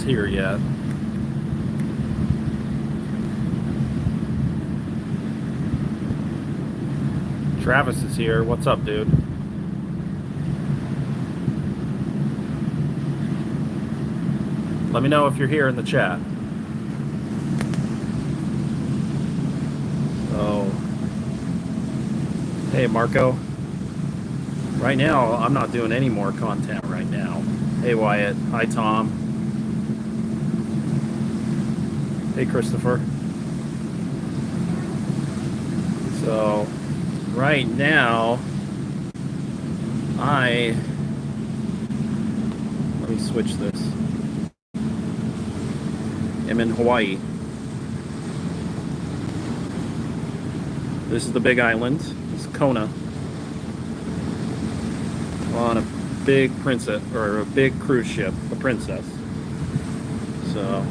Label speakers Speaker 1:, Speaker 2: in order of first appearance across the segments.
Speaker 1: here yet. Travis is here. What's up, dude? Let me know if you're here in the chat. So, hey, Marco. Right now, I'm not doing any more content right now. Hey, Wyatt. Hi, Tom. Hey, Christopher. So, right now, let me switch this. I'm in Hawaii. This is the big island. This is Kona. On a big princess, or a big cruise ship, the Princess. So,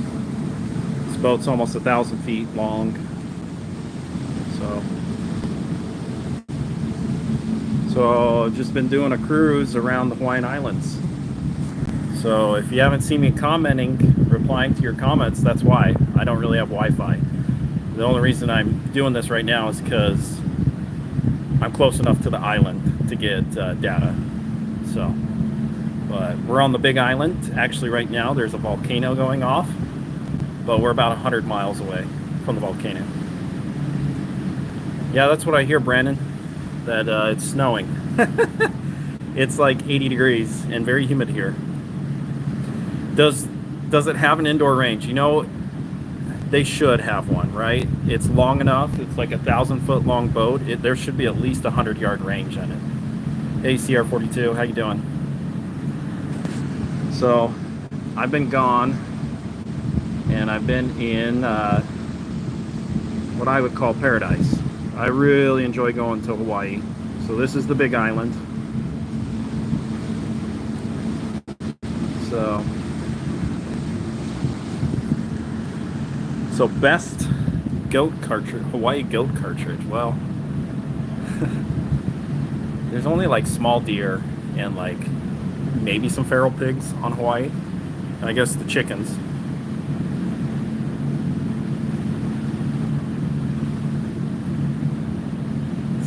Speaker 1: this boat's almost 1,000 feet long. So I've just been doing a cruise around the Hawaiian Islands. So if you haven't seen me commenting, replying to your comments, that's why. I don't really have Wi-Fi. The only reason I'm doing this right now is because I'm close enough to the island to get data. So, but we're on the big island. Actually, right now there's a volcano going off, but we're about 100 miles away from the volcano. Yeah, that's what I hear, Brandon. That it's snowing. It's like 80 degrees and very humid here. Does it have an indoor range? You know, they should have one, right? It's long enough. It's like 1,000-foot long boat. There should be at least 100-yard range on it. Hey, CR42, how you doing? So, I've been gone, and I've been in what I would call paradise. I really enjoy going to Hawaii. So this is the big island. So best goat cartridge, Hawaii goat cartridge. Well, there's only like small deer and like maybe some feral pigs on Hawaii. I guess the chickens.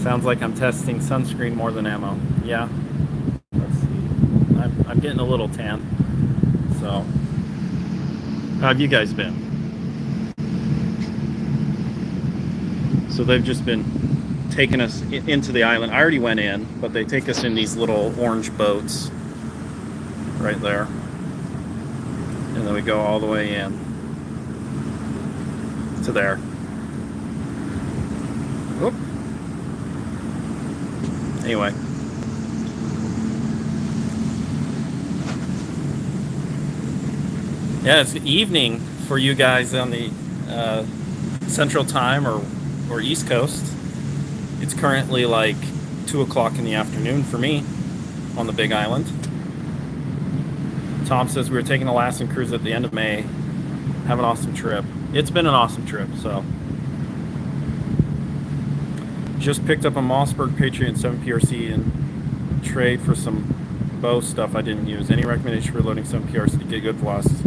Speaker 1: Sounds like I'm testing sunscreen more than ammo. Yeah. Let's see. I'm getting a little tan. So, how have you guys been? So they've just been taking us into the island. I already went in, but they take us in these little orange boats right there. And then we go all the way in to there. Whoop. Anyway. Yeah, it's evening for you guys on the Central Time or East Coast. It's currently like 2 o'clock in the afternoon for me on the Big Island. Tom says we were taking the Alaskan cruise at the end of May. Have an awesome trip. It's been an awesome trip, so. Just picked up a Mossberg Patriot 7 PRC and trade for some bow stuff I didn't use. Any recommendation for loading 7 PRC to get good velocities?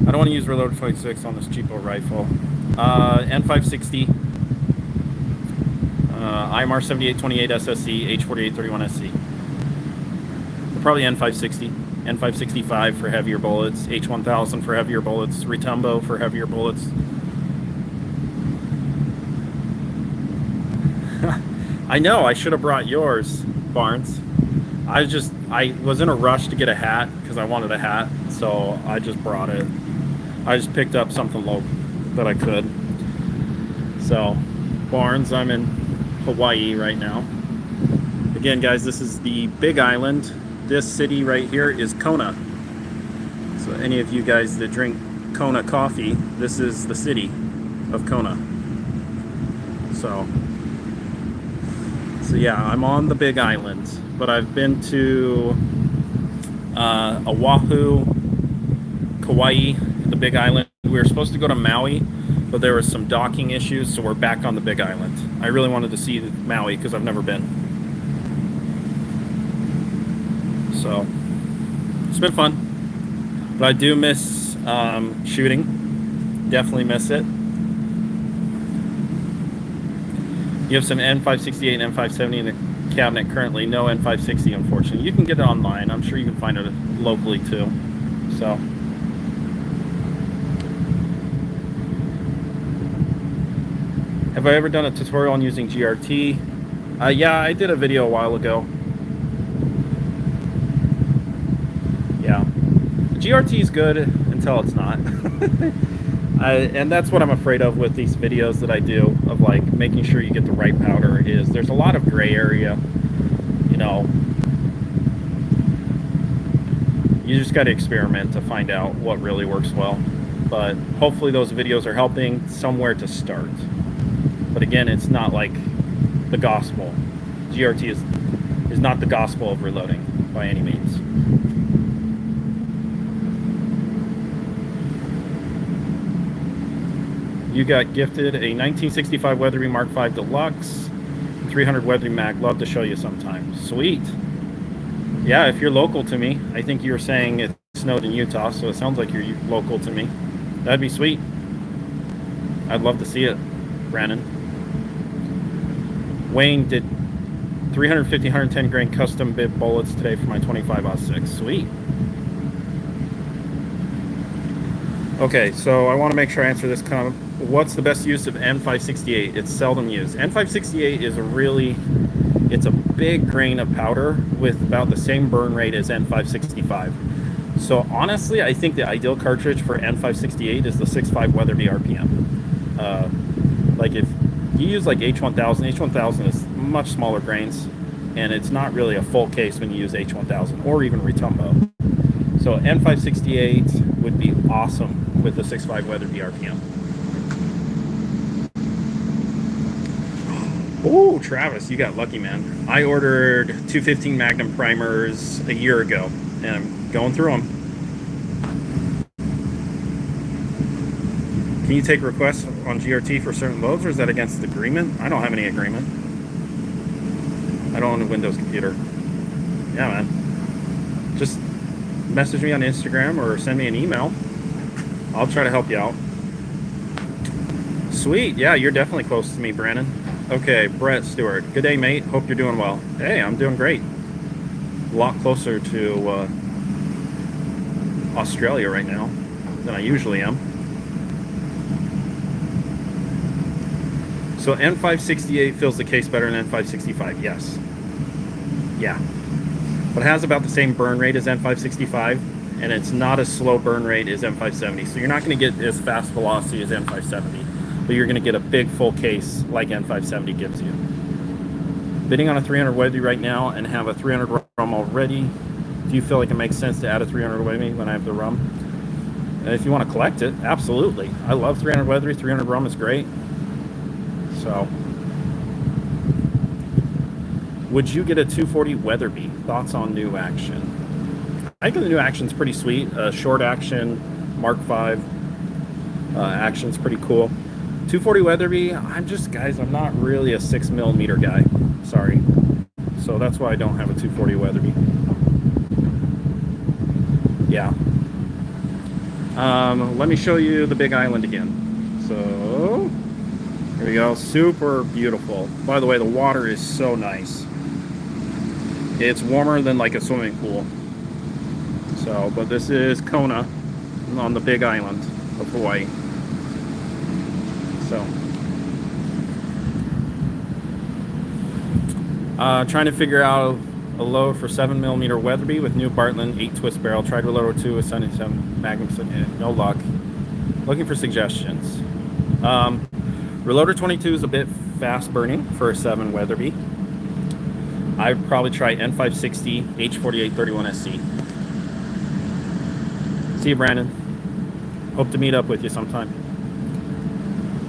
Speaker 1: I don't want to use reloaded 26 on this cheapo rifle. N560, IMR 7828 SSC, H4831 SC. Probably N560, N565 for heavier bullets, H1000 for heavier bullets, Retumbo for heavier bullets. I know, I should have brought yours, Barnes. I was in a rush to get a hat because I wanted a hat, so I just brought it. I just picked up something low that I could. So, Barnes, I'm in Hawaii right now. Again, guys, this is the Big Island. This city right here is Kona. So any of you guys that drink Kona coffee, this is the city of Kona. So yeah, I'm on the Big Island, but I've been to Oahu, Kauai, the Big Island. We were supposed to go to Maui, but there were some docking issues, so we're back on the Big Island. I really wanted to see Maui because I've never been. So it's been fun, but I do miss Shooting, definitely miss it. You have some N568 and N570 in the cabinet currently. No N560, unfortunately. You can get it online. I'm sure you can find it locally too. So, have I ever done a tutorial on using GRT? Yeah, I did a video a while ago. Yeah, GRT is good until it's not. And that's what I'm afraid of with these videos that I do, of like making sure you get the right powder. Is there's a lot of gray area, you know. You just got to experiment to find out what really works well. But hopefully those videos are helping somewhere to start. But again, it's not like the gospel. GRT is not the gospel of reloading by any means. You got gifted a 1965 Weatherby Mark V Deluxe, 300 Weatherby Mag. Love to show you sometime. Sweet. Yeah, if you're local to me, I think you were saying it snowed in Utah, so it sounds like you're local to me. That'd be sweet. I'd love to see it, Brandon. Wayne did 350, 110 grain custom bib bullets today for my 25-06. Sweet. Okay, so I want to make sure I answer this comment. What's the best use of N568? It's seldom used. N568 is it's a big grain of powder with about the same burn rate as N565. So honestly, I think the ideal cartridge for N568 is the 6.5 Weatherby RPM. Like if you use like H1000, H1000 is much smaller grains, and it's not really a full case when you use H1000 or even Retumbo. So N568 would be awesome with the 6.5 Weatherby RPM. Oh, Travis, you got lucky, man. I ordered 215 Magnum primers a year ago, and I'm going through them. Can you take requests on GRT for certain loads, or is that against the agreement? I don't have any agreement. I don't own a Windows computer. Yeah, man. Just message me on Instagram or send me an email. I'll try to help you out. Sweet. Yeah, you're definitely close to me, Brandon. Okay, Brett Stewart. Good day, mate. Hope you're doing well. Hey, I'm doing great. A lot closer to Australia right now than I usually am. So N568 fills the case better than N565. Yes. Yeah. But it has about the same burn rate as N565, and it's not as slow burn rate as N570. So you're not going to get as fast velocity as N570, but you're going to get a big full case like N570 gives you. Bidding on a 300 Weatherby right now and have a 300 rum already. Do you feel like it makes sense to add a 300 Weatherby when I have the rum? And if you want to collect it, absolutely. I love 300 Weatherby. 300 rum is great. So, would you get a 240 Weatherby? Thoughts on new action? I think the new action's pretty sweet. Short action, Mark V action's pretty cool. 240 Weatherby, I'm not really a 6mm guy. Sorry. So that's why I don't have a 240 Weatherby. Yeah. Let me show you the Big Island again. So, here we go. Super beautiful. By the way, the water is so nice. It's warmer than like a swimming pool. So, but this is Kona on the Big Island of Hawaii. So, trying to figure out a load for 7mm Weatherby with new Bartlett 8 twist barrel. Tried Reloader 2 with 77 Magnum. No luck. Looking for suggestions. Reloader 22 is a bit fast burning for a 7 Weatherby. I'd probably try N560 H4831SC. See you, Brandon. Hope to meet up with you sometime.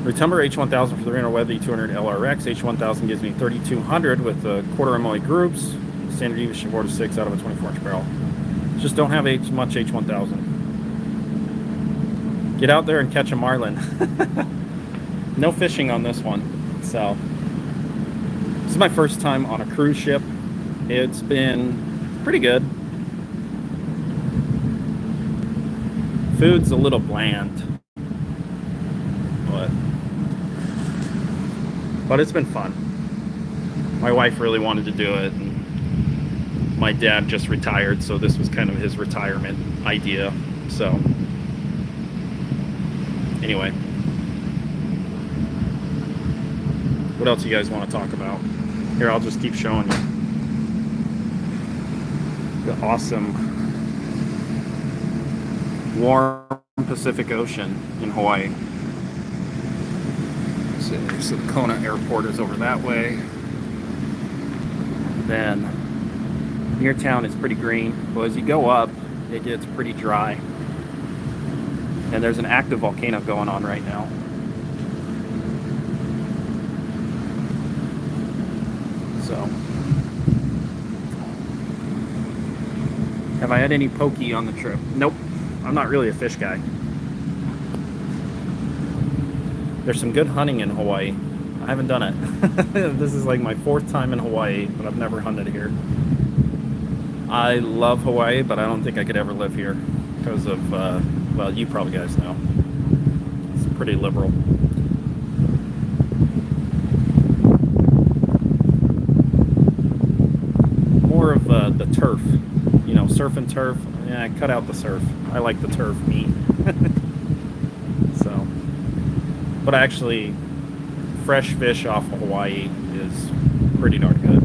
Speaker 1: Retumber H1000 for the 300 Weatherby 200 LRX. H1000 gives me 3200 with the quarter MOE groups. Standard deviation 4 to 6 out of a 24-inch barrel. Just don't have much H1000. Get out there and catch a marlin. No fishing on this one. So, this is my first time on a cruise ship. It's been pretty good. Food's a little bland, but it's been fun. My wife really wanted to do it, and my dad just retired, so this was kind of his retirement idea. So anyway, what else you guys want to talk about? Here, I'll just keep showing you the awesome warm Pacific Ocean in Hawaii. So the Kona airport is over that way. Then near town is pretty green. Well, as you go up, it gets pretty dry. And there's an active volcano going on right now. So, have I had any poke on the trip? Nope. I'm not really a fish guy. There's some good hunting in Hawaii. I haven't done it. This is like my 4th time in Hawaii, but I've never hunted here. I love Hawaii, but I don't think I could ever live here because of, well, you probably guys know. It's pretty liberal. More of the turf, you know, surf and turf. Yeah, cut out the surf. I like the turf meat. So, but actually, fresh fish off of Hawaii is pretty darn good.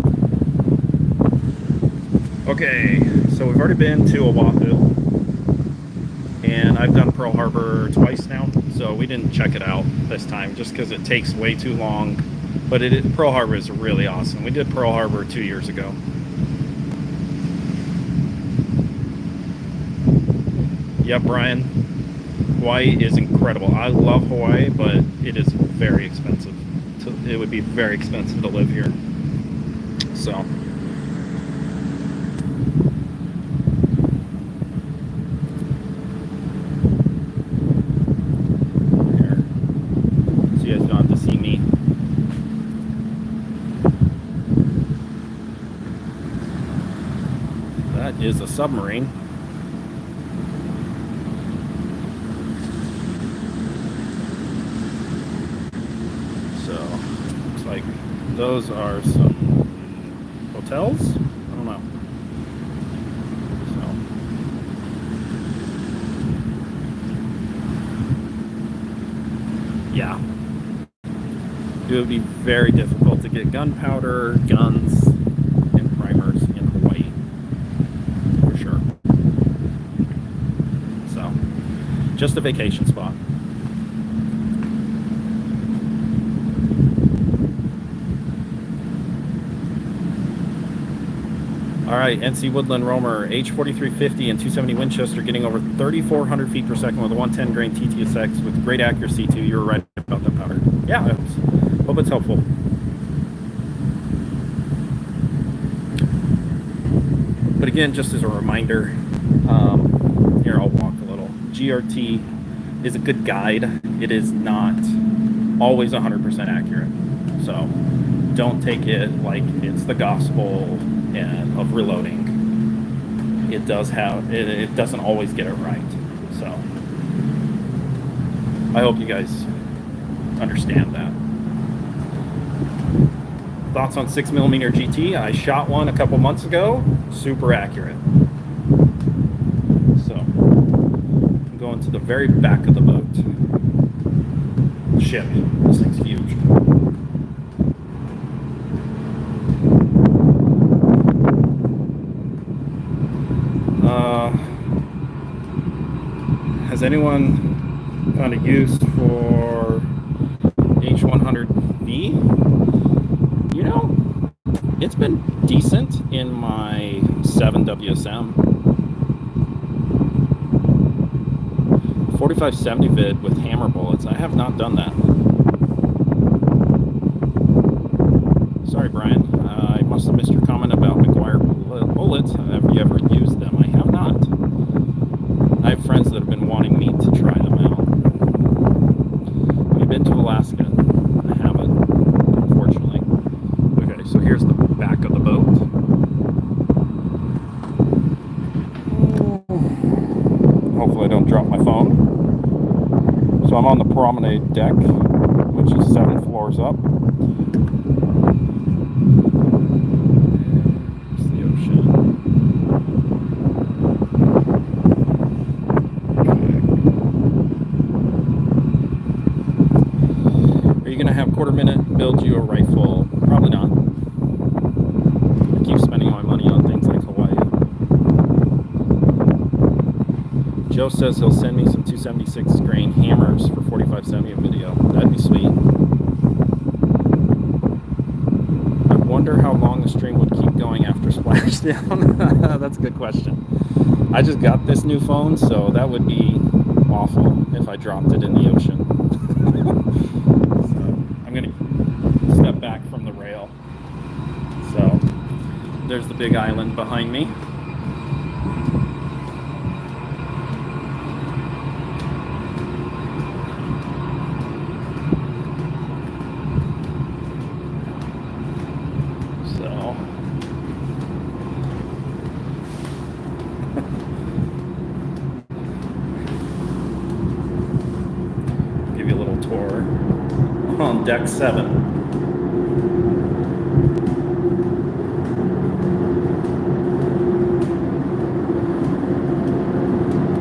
Speaker 1: Okay, so we've already been to Oahu, and I've done Pearl Harbor twice now, so we didn't check it out this time just because it takes way too long. But Pearl Harbor is really awesome. We did Pearl Harbor 2 years ago. Yep, Brian. Hawaii is incredible. I love Hawaii, but it is very expensive. It would be very expensive to live here. So, here, so you guys don't have to see me. That is a submarine. Those are some hotels? I don't know. So, yeah. It would be very difficult to get gunpowder, guns, and primers in Hawaii. For sure. So, just a vacation spot. All right, NC Woodland Roamer, H4350 and 270 Winchester getting over 3,400 feet per second with a 110 grain TTSX with great accuracy too. You were right about that powder. Yeah, hope it's helpful. But again, just as a reminder, here I'll walk a little. GRT is a good guide. It is not always 100% accurate. So don't take it like it's the gospel and of reloading. It does have it doesn't always get it right. So I hope you guys understand that. Thoughts on 6mm GT? I shot one a couple months ago. Super accurate. So I'm going to the very back of the boat. Ship. This thing's huge. Has anyone found a use for H100V? You know, it's been decent in my 7 WSM. 4570 vid with hammer bullets. I have not done that. Sorry, Brian. I must have missed your comment about McGuire bullets. Have you ever used them? I have not. I have friends that have been wanting me to try them out. Have you been to Alaska? I haven't, unfortunately. Okay, so here's the back of the boat. Hopefully I don't drop my phone. I'm on the promenade deck, which is 7 floors up. There's the ocean. Okay. Are you going to have quarter minute build you a rifle? Probably not. I keep spending my money on things like Hawaii. Joe says he'll send me some 276 grain hammers for 4570 a video. That'd be sweet. I wonder how long the stream would keep going after splashdown. That's a good question. I just got this new phone, so that would be awful if I dropped it in the ocean. So I'm going to step back from the rail. So there's the big island behind me. Give you a little tour on deck 7.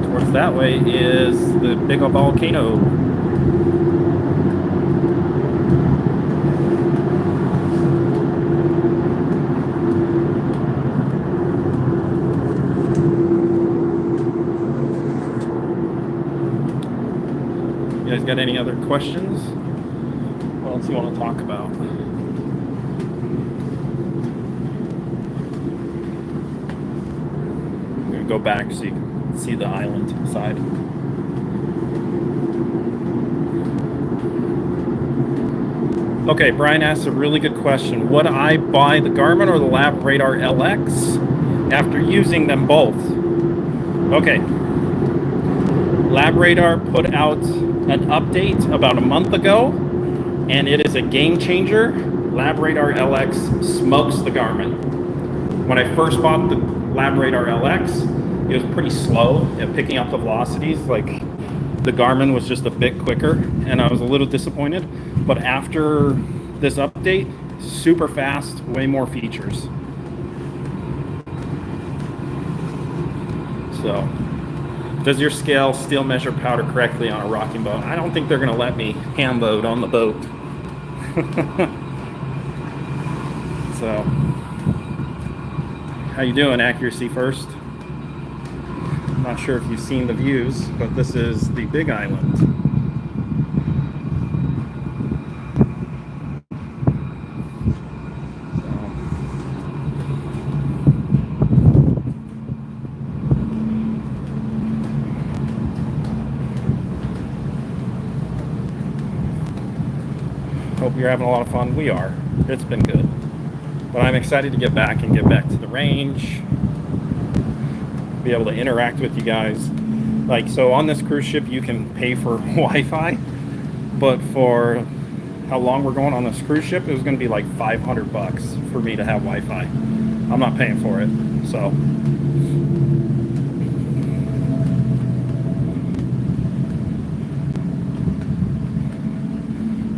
Speaker 1: Towards that way is the big volcano. You guys got any other questions? What else you want to talk about? I'm going to go back so you can see the island side. Okay, Brian asked a really good question. Would I buy the Garmin or the LabRadar LX after using them both? Okay. LabRadar put out an update about a month ago, and it is a game changer. LabRadar LX smokes the Garmin. When I first bought the LabRadar LX, it was pretty slow at picking up the velocities. Like, the Garmin was just a bit quicker, and I was a little disappointed. But after this update, super fast, way more features. So, does your scale still measure powder correctly on a rocking boat? I don't think they're going to let me hand load on the boat. So, how you doing? Accuracy first. I'm not sure if you've seen the views, but this is the big island. Hope you're having a lot of fun. We are. It's been good. But I'm excited to get back to the range, be able to interact with you guys. Like, so on this cruise ship, you can pay for Wi-Fi, but for how long we're going on this cruise ship, it was going to be like $500 for me to have Wi-Fi. I'm not paying for it, so.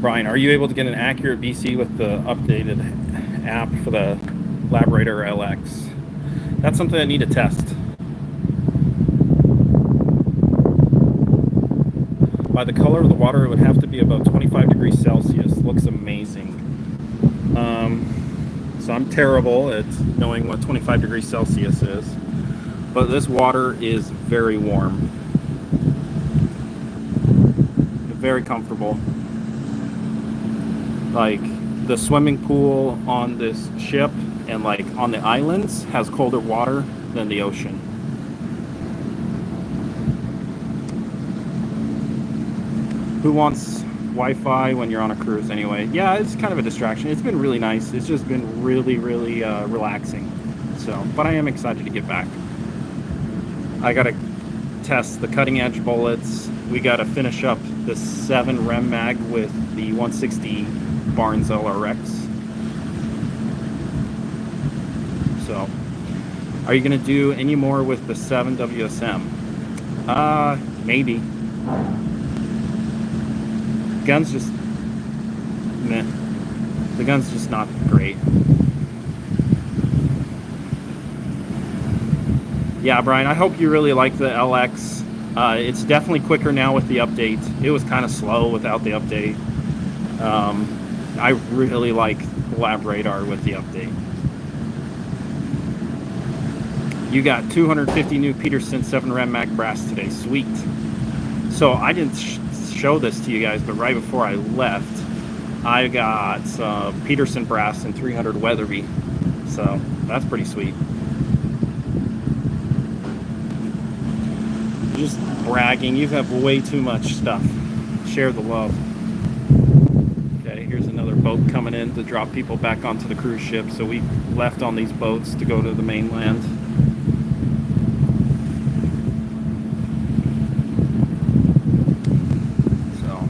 Speaker 1: Brian, are you able to get an accurate BC with the updated app for the LabRadar LX? That's something I need to test. By the color of the water, it would have to be about 25 degrees Celsius. Looks amazing. So I'm terrible at knowing what 25 degrees Celsius is, but this water is very warm, very comfortable. Like, the swimming pool on this ship and like on the islands has colder water than the ocean. Who wants Wi-Fi when you're on a cruise anyway? Yeah, it's kind of a distraction. It's been really nice. It's just been really, really relaxing. So, but I am excited to get back. I got to test the cutting edge bullets. We got to finish up the 7 Rem mag with the 160 Barnes LRX. So, are you going to do any more with the 7 WSM? Maybe. gun's just meh. The gun's just not great. Yeah, Brian, I hope you really like the LX. It's definitely quicker now with the update. It was kind of slow without the update. I really like LabRadar with the update. You got 250 new Peterson 7 Rem Mag brass today. Sweet. So I didn't show this to you guys, but right before I left, I got Peterson brass and 300 Weatherby. So that's pretty sweet. Just bragging. You have way too much stuff. Share the love. Okay, here's another boat coming in to drop people back onto the cruise ship. So we left on these boats to go to the mainland. So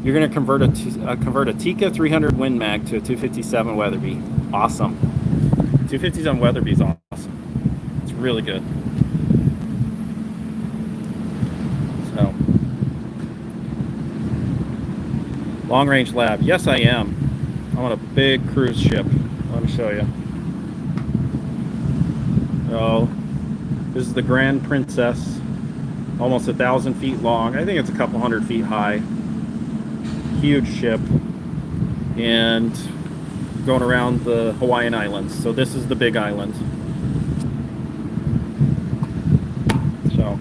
Speaker 1: you're going to convert a Tikka 300 Win Mag to a 257 Weatherby. Awesome. 257 Weatherby is awesome. It's really good. So, long range lab. Yes, I am. I'm on a big cruise ship. Let me show you. Oh, this is the Grand Princess. Almost 1,000 feet long. I think it's a couple hundred feet high. Huge ship, and going around the Hawaiian Islands. So this is the big island. So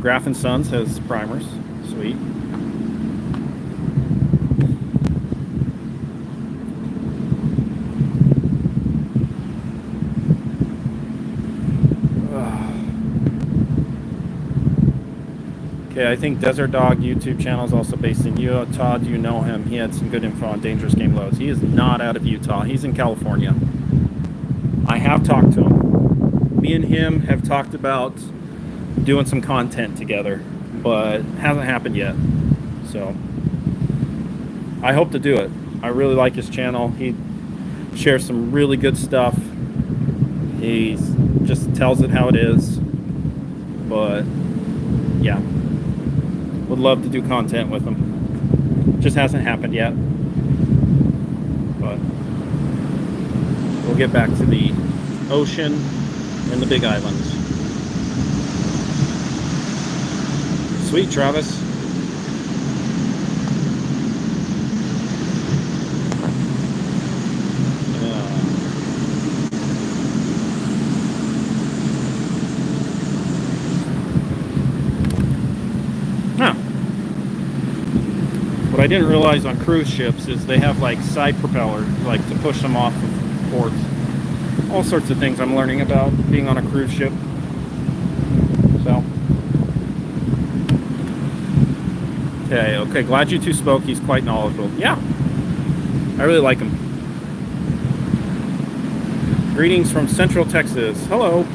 Speaker 1: Graf & Sons has primers. Sweet. Okay, I think Desert Dog YouTube channel is also based in Utah. Do you know him? He had some good info on dangerous game loads. He is not out of Utah. He's in California. I have talked to him. Me and him have talked about doing some content together, but hasn't happened yet. So I hope to do it. I really like his channel. He shares some really good stuff. He just tells it how it is. But yeah. Would love to do content with them. Just hasn't happened yet. But we'll get back to the ocean and the big islands. Sweet, Travis. What I didn't realize on cruise ships is they have like side propellers, like to push them off of ports. All sorts of things I'm learning about being on a cruise ship. So, okay, glad you two spoke. He's quite knowledgeable. Yeah, I really like him. Greetings from Central Texas. Hello.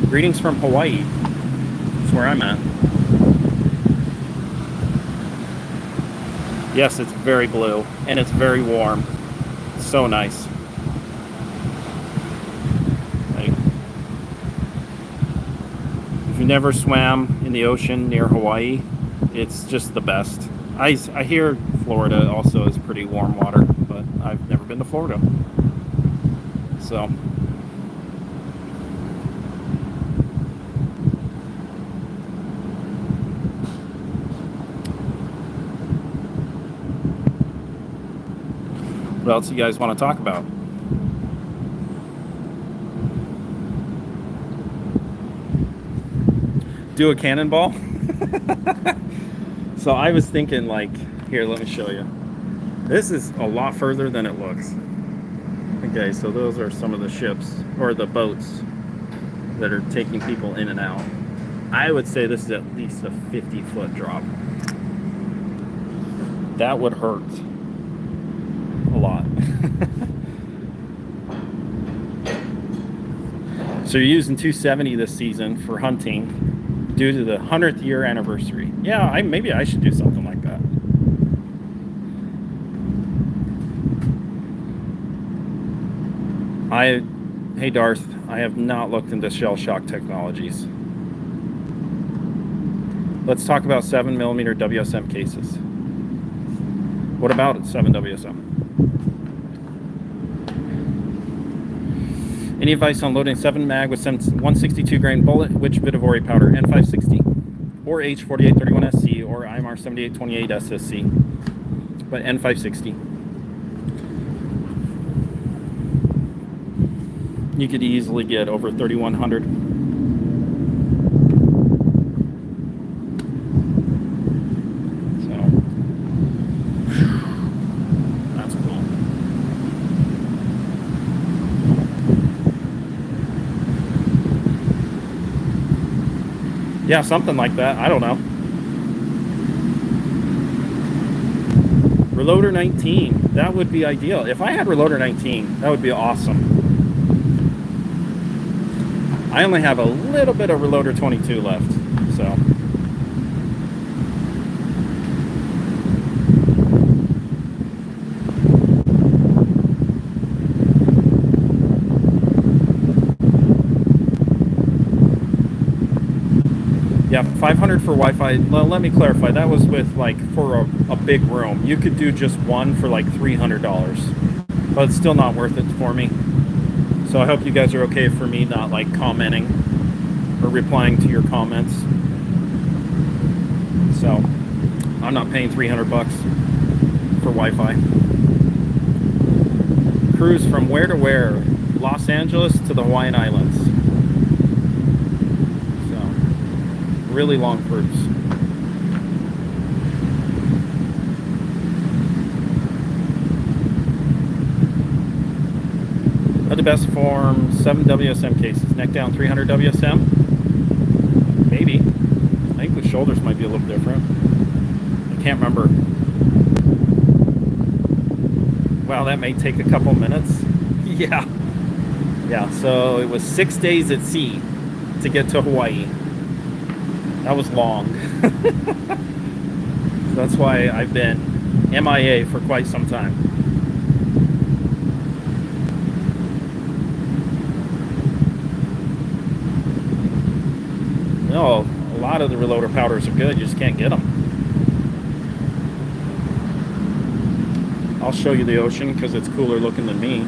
Speaker 1: Greetings from Hawaii. That's where I'm at. Yes, it's very blue, and it's very warm. So nice. If you never swam in the ocean near Hawaii, it's just the best. I hear Florida also is pretty warm water, but I've never been to Florida. So... what else you guys want to talk about? Do a cannonball? So I was thinking, like, here, let me show you. This is a lot further than it looks. Okay, so those are some of the ships, or the boats, that are taking people in and out. I would say this is at least a 50-foot drop. That would hurt. A lot. So you're using 270 this season for hunting due to the 100th year anniversary. Yeah, maybe I should do something like that. Hey Darth, I have not looked into shell shock technologies. Let's talk about 7mm WSM cases. What about 7 WSM? Any advice on loading 7 mag with 162 grain bullet, which bit of Ori powder, N560, or H4831SC, or IMR 7828 SSC, but N560. You could easily get over 3100. Yeah, something like that. I don't know. Reloader 19. That would be ideal. If I had Reloader 19, that would be awesome. I only have a little bit of Reloader 22 left, so. Yeah, 500 for Wi-Fi. Well, let me clarify. That was with like for a big room. You could do just one for like $300, but it's still not worth it for me. So I hope you guys are okay for me not like commenting or replying to your comments. So I'm not paying $300 for Wi-Fi. Cruise from where to where? Los Angeles to the Hawaiian Islands. Really long cruise. At the best form, 7 WSM cases. Neck down 300 WSM? Maybe. I think the shoulders might be a little different. I can't remember. Wow, that may take a couple minutes. Yeah. Yeah, so it was 6 days at sea to get to Hawaii. That was long. That's why I've been MIA for quite some time. No, a lot of the reloader powders are good. You just can't get them. I'll show you the ocean because it's cooler looking than me.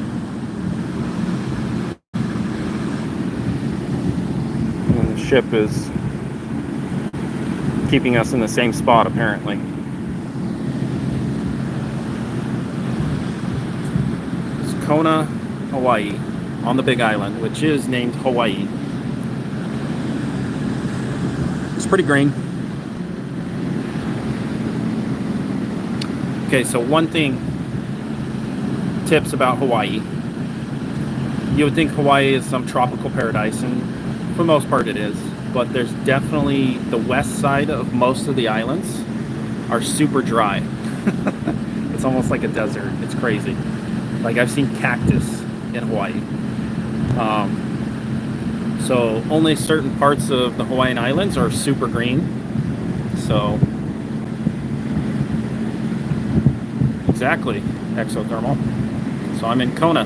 Speaker 1: And the ship is keeping us in the same spot, apparently. It's Kona, Hawaii, on the Big Island, which is named Hawaii. It's pretty green. Okay, so one thing, tips about Hawaii. You would think Hawaii is some tropical paradise, and for the most part it is. But there's definitely the west side of most of the islands are super dry. It's almost like a desert. It's crazy. Like I've seen cactus in Hawaii. So only certain parts of the Hawaiian Islands are super green. So exactly, exothermal. So I'm in Kona.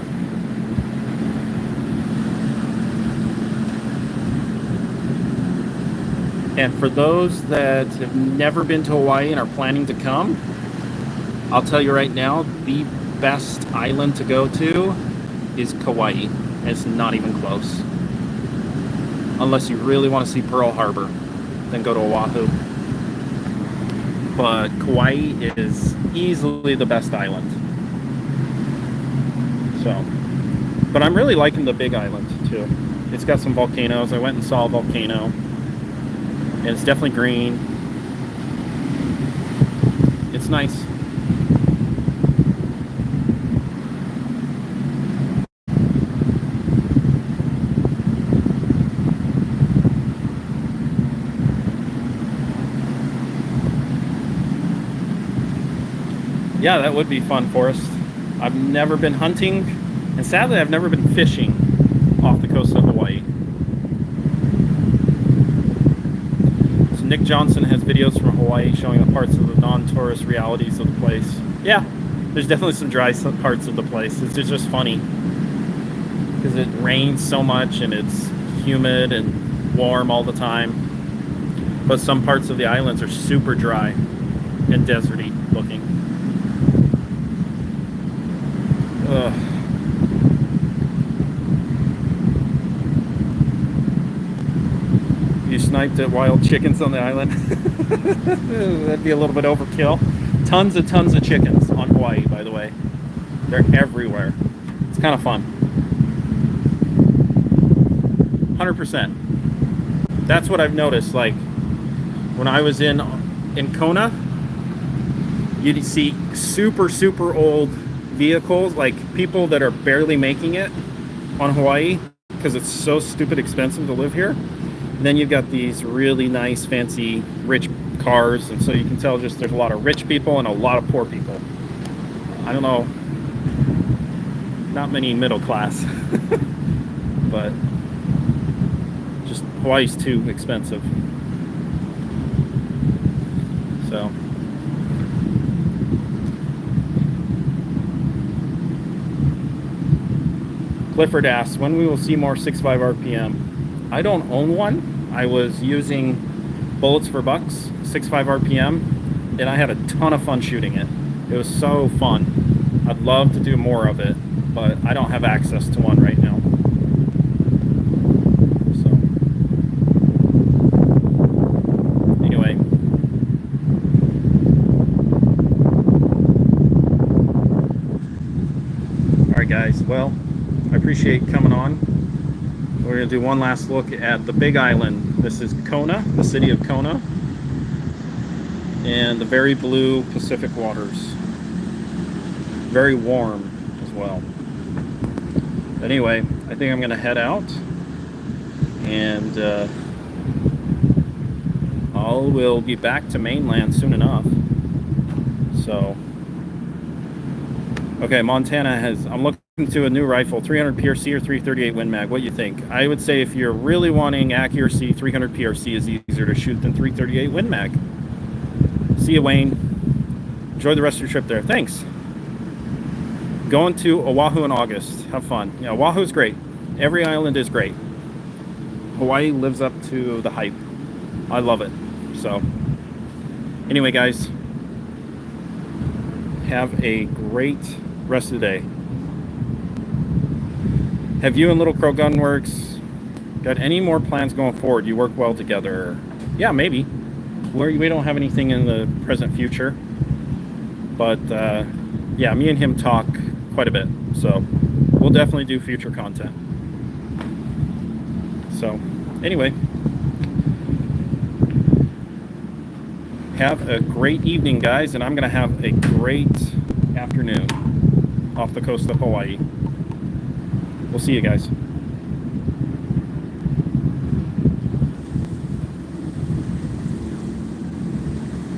Speaker 1: And for those that have never been to Hawaii and are planning to come, I'll tell you right now, the best island to go to is Kauai. It's not even close. Unless you really want to see Pearl Harbor, then go to Oahu. But Kauai is easily the best island. So, but I'm really liking the Big Island too. It's got some volcanoes. I went and saw a volcano. And it's definitely green. It's nice. Yeah, that would be fun, Forrest. I've never been hunting, and sadly I've never been fishing off the coast of Hawaii. Nick Johnson has videos from Hawaii showing the parts of the non-tourist realities of the place. Yeah, there's definitely some dry parts of the place. It's just funny. because it rains so much and it's humid and warm all the time. But some parts of the islands are super dry and deserty looking. Ugh. You sniped at wild chickens on the island? That'd be a little bit overkill. Tons of chickens on Hawaii, by the way. They're everywhere. It's kind of fun. 100%. That's what I've noticed. Like when I was in Kona, you'd see super old vehicles, like people that are barely making it on Hawaii because it's so stupid expensive to live here. And then you've got these really nice, fancy, rich cars, and so you can tell just there's a lot of rich people and a lot of poor people. I don't know, not many middle class, but just Hawaii's too expensive. So. Clifford asks, when we will see more 6.5 RPM? I don't own one. I was using Bullets for Bucks, 6.5 RPM, and I had a ton of fun shooting it. It was so fun. I'd love to do more of it, but I don't have access to one right now. So, anyway. All right, guys. Well, I appreciate coming on. We're going to do one last look at the Big Island. This is Kona, the city of Kona, and the very blue Pacific waters. Very warm as well. But anyway, I think I'm going to head out, and we'll be back to mainland soon enough. So, okay, Montana has, I'm looking to a new rifle, 300 PRC or 338 Win Mag. What do you think? I would say if you're really wanting accuracy, 300 PRC is easier to shoot than 338 Win Mag. See you, Wayne. Enjoy the rest of your trip there. Thanks. Going to Oahu in August. Have fun. Yeah, Oahu's great. Every island is great. Hawaii lives up to the hype. I love it. So, anyway, guys, have a great rest of the day. Have you and Little Crow Gunworks got any more plans going forward? You work well together. Yeah, maybe. We don't have anything in the present future. But, yeah, me and him talk quite a bit. So, we'll definitely do future content. So, anyway. Have a great evening, guys. And I'm going to have a great afternoon off the coast of Hawaii. We'll see you guys.